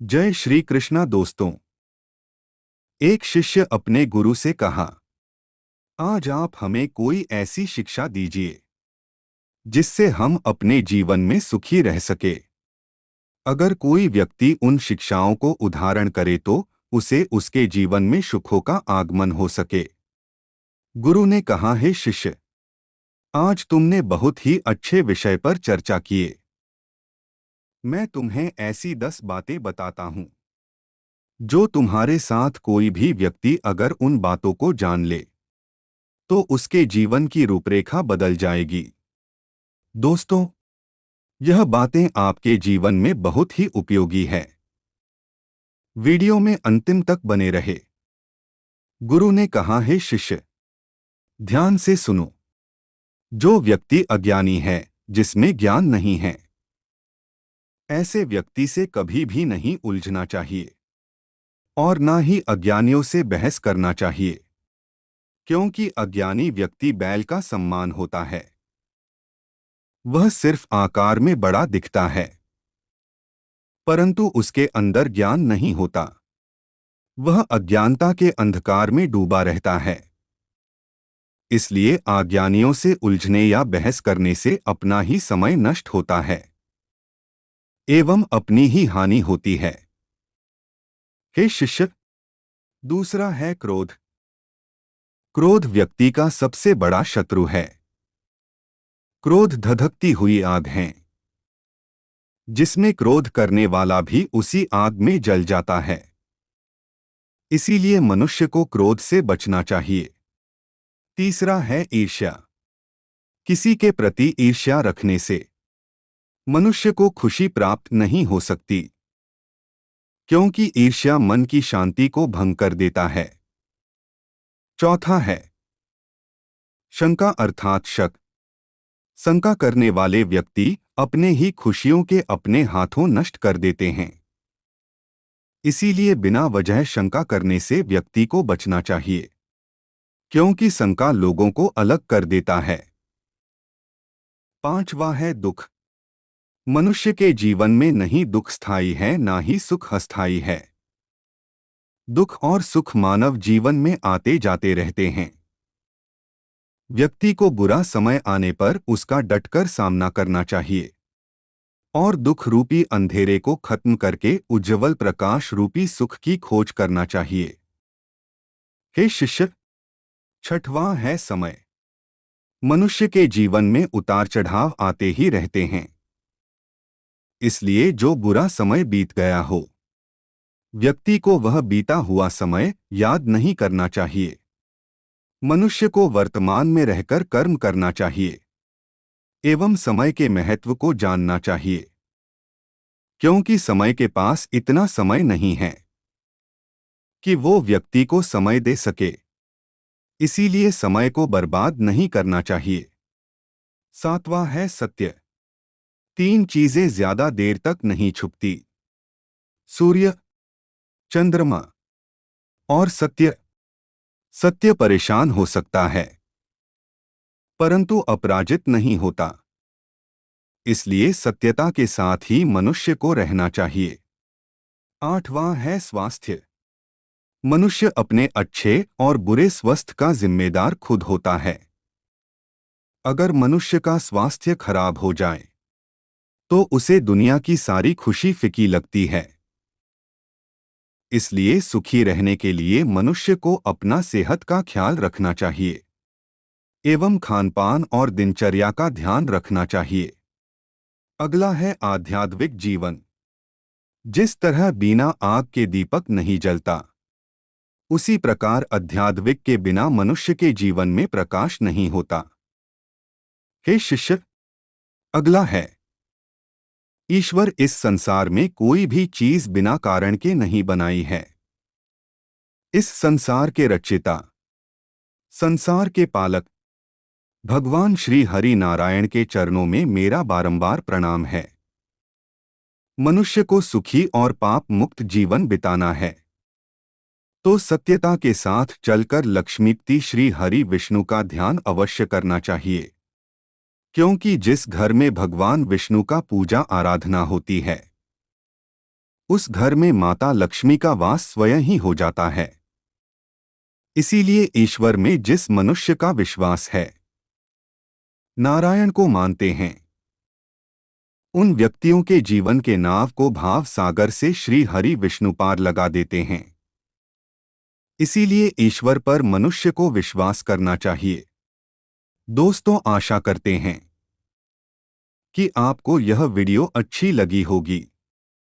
जय श्री कृष्णा दोस्तों। एक शिष्य अपने गुरु से कहा, आज आप हमें कोई ऐसी शिक्षा दीजिए जिससे हम अपने जीवन में सुखी रह सके। अगर कोई व्यक्ति उन शिक्षाओं को उदाहरण करे तो उसे उसके जीवन में सुखों का आगमन हो सके। गुरु ने कहा, हे शिष्य, आज तुमने बहुत ही अच्छे विषय पर चर्चा किए। मैं तुम्हें ऐसी 10 बातें बताता हूं जो तुम्हारे साथ कोई भी व्यक्ति अगर उन बातों को जान ले तो उसके जीवन की रूपरेखा बदल जाएगी। दोस्तों, यह बातें आपके जीवन में बहुत ही उपयोगी है। वीडियो में अंतिम तक बने रहे। गुरु ने कहा, हे शिष्य, ध्यान से सुनो। जो व्यक्ति अज्ञानी है, जिसमें ज्ञान नहीं है, ऐसे व्यक्ति से कभी भी नहीं उलझना चाहिए और ना ही अज्ञानियों से बहस करना चाहिए, क्योंकि अज्ञानी व्यक्ति बैल का सम्मान होता है। वह सिर्फ आकार में बड़ा दिखता है, परंतु उसके अंदर ज्ञान नहीं होता। वह अज्ञानता के अंधकार में डूबा रहता है। इसलिए अज्ञानियों से उलझने या बहस करने से अपना ही समय नष्ट होता है एवं अपनी ही हानि होती है। हे शिष्य, दूसरा है क्रोध। क्रोध व्यक्ति का सबसे बड़ा शत्रु है। क्रोध धधकती हुई आग है, जिसमें क्रोध करने वाला भी उसी आग में जल जाता है। इसीलिए मनुष्य को क्रोध से बचना चाहिए। तीसरा है ईर्ष्या। किसी के प्रति ईर्ष्या रखने से मनुष्य को खुशी प्राप्त नहीं हो सकती, क्योंकि ईर्ष्या मन की शांति को भंग कर देता है। चौथा है शंका अर्थात शक। शंका करने वाले व्यक्ति अपने ही खुशियों के अपने हाथों नष्ट कर देते हैं। इसीलिए बिना वजह शंका करने से व्यक्ति को बचना चाहिए, क्योंकि शंका लोगों को अलग कर देता है। पांचवा है दुख। मनुष्य के जीवन में नहीं दुख स्थायी है, ना ही सुख अस्थायी है। दुख और सुख मानव जीवन में आते जाते रहते हैं। व्यक्ति को बुरा समय आने पर उसका डटकर सामना करना चाहिए और दुख रूपी अंधेरे को खत्म करके उज्ज्वल प्रकाश रूपी सुख की खोज करना चाहिए। हे शिष्य, छठवां है समय। मनुष्य के जीवन में उतार चढ़ाव आते ही रहते हैं। इसलिए जो बुरा समय बीत गया हो, व्यक्ति को वह बीता हुआ समय याद नहीं करना चाहिए। मनुष्य को वर्तमान में रहकर कर्म करना चाहिए एवं समय के महत्व को जानना चाहिए, क्योंकि समय के पास इतना समय नहीं है कि वो व्यक्ति को समय दे सके। इसीलिए समय को बर्बाद नहीं करना चाहिए। सातवां है सत्य। तीन चीजें ज्यादा देर तक नहीं छुपती: सूर्य, चंद्रमा और सत्य। सत्य परेशान हो सकता है, परंतु अपराजित नहीं होता। इसलिए सत्यता के साथ ही मनुष्य को रहना चाहिए। आठवां है स्वास्थ्य। मनुष्य अपने अच्छे और बुरे स्वास्थ्य का जिम्मेदार खुद होता है। अगर मनुष्य का स्वास्थ्य खराब हो जाए तो उसे दुनिया की सारी खुशी फीकी लगती है। इसलिए सुखी रहने के लिए मनुष्य को अपना सेहत का ख्याल रखना चाहिए एवं खानपान और दिनचर्या का ध्यान रखना चाहिए। अगला है आध्यात्मिक जीवन। जिस तरह बिना आग के दीपक नहीं जलता, उसी प्रकार आध्यात्मिक के बिना मनुष्य के जीवन में प्रकाश नहीं होता। हे शिष्य, अगला है ईश्वर। इस संसार में कोई भी चीज बिना कारण के नहीं बनाई है। इस संसार के रचयिता, संसार के पालक भगवान श्री हरि नारायण के चरणों में मेरा बारंबार प्रणाम है। मनुष्य को सुखी और पाप मुक्त जीवन बिताना है तो सत्यता के साथ चलकर लक्ष्मीपति श्री हरि विष्णु का ध्यान अवश्य करना चाहिए, क्योंकि जिस घर में भगवान विष्णु का पूजा आराधना होती है, उस घर में माता लक्ष्मी का वास स्वयं ही हो जाता है। इसीलिए ईश्वर में जिस मनुष्य का विश्वास है, नारायण को मानते हैं, उन व्यक्तियों के जीवन के नाव को भाव सागर से श्री हरि विष्णु पार लगा देते हैं। इसीलिए ईश्वर पर मनुष्य को विश्वास करना चाहिए। दोस्तों, आशा करते हैं कि आपको यह वीडियो अच्छी लगी होगी।